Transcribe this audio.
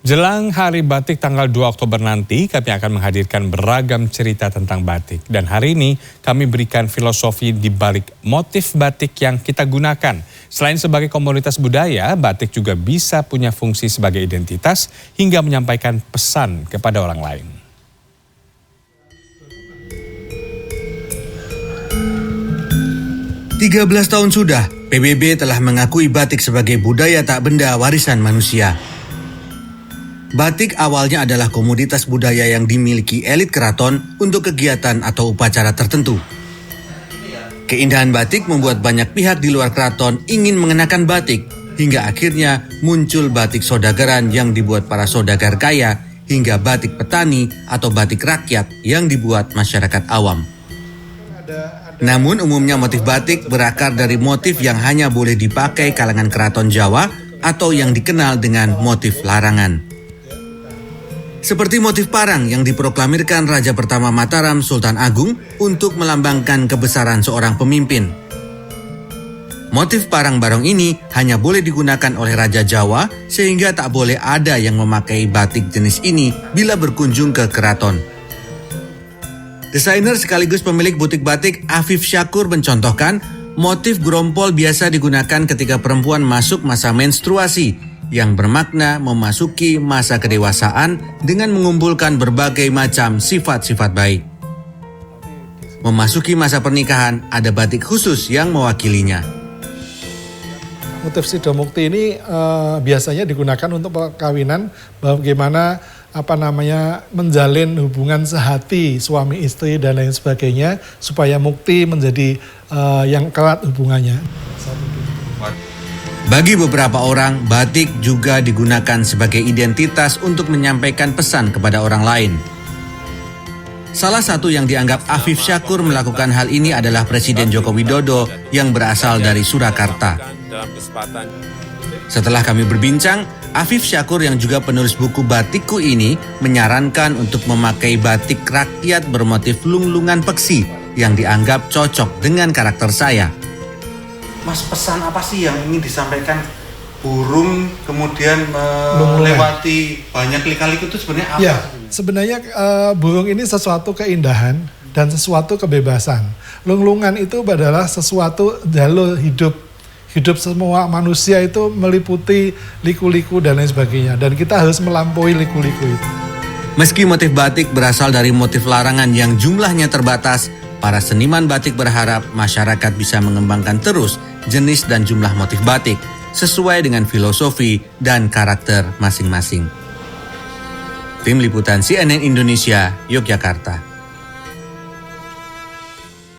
Jelang Hari Batik tanggal 2 Oktober nanti, kami akan menghadirkan beragam cerita tentang batik. Dan hari ini kami berikan filosofi di balik motif batik yang kita gunakan. Selain sebagai komoditas budaya, batik juga bisa punya fungsi sebagai identitas hingga menyampaikan pesan kepada orang lain. Tiga 13 tahun sudah, PBB telah mengakui batik sebagai budaya tak benda warisan manusia. Batik awalnya adalah komoditas budaya yang dimiliki elit keraton untuk kegiatan atau upacara tertentu. Keindahan batik membuat banyak pihak di luar keraton ingin mengenakan batik, hingga akhirnya muncul batik saudageran yang dibuat para saudagar kaya, hingga batik petani atau batik rakyat yang dibuat masyarakat awam. Namun umumnya motif batik berakar dari motif yang hanya boleh dipakai kalangan keraton Jawa atau yang dikenal dengan motif larangan. Seperti motif parang yang diproklamirkan Raja pertama Mataram Sultan Agung untuk melambangkan kebesaran seorang pemimpin. Motif parang barong ini hanya boleh digunakan oleh Raja Jawa sehingga tak boleh ada yang memakai batik jenis ini bila berkunjung ke keraton. Desainer sekaligus pemilik butik batik Afif Syakur mencontohkan motif grompol biasa digunakan ketika perempuan masuk masa menstruasi yang bermakna memasuki masa kedewasaan dengan mengumpulkan berbagai macam sifat-sifat baik. Memasuki masa pernikahan, ada batik khusus yang mewakilinya. Motif Sidomukti ini biasanya digunakan untuk perkawinan, bagaimana menjalin hubungan sehati suami istri dan lain sebagainya supaya mukti menjadi yang erat hubungannya. Bagi beberapa orang, batik juga digunakan sebagai identitas untuk menyampaikan pesan kepada orang lain. Salah satu yang dianggap Afif Syakur melakukan hal ini adalah Presiden Joko Widodo yang berasal dari Surakarta. Setelah kami berbincang, Afif Syakur yang juga penulis buku Batikku ini menyarankan untuk memakai batik rakyat bermotif lunglungan peksi yang dianggap cocok dengan karakter saya. Mas, pesan apa sih yang ingin disampaikan burung kemudian melewati banyak lika-liku itu sebenarnya apa? Ya, sebenarnya burung ini sesuatu keindahan dan sesuatu kebebasan. Lunglungan itu adalah sesuatu jalur hidup. Hidup semua manusia itu meliputi liku-liku dan lain sebagainya. Dan kita harus melampaui liku-liku itu. Meski motif batik berasal dari motif larangan yang jumlahnya terbatas, para seniman batik berharap masyarakat bisa mengembangkan terus jenis dan jumlah motif batik sesuai dengan filosofi dan karakter masing-masing. Tim Liputan CNN Indonesia, Yogyakarta.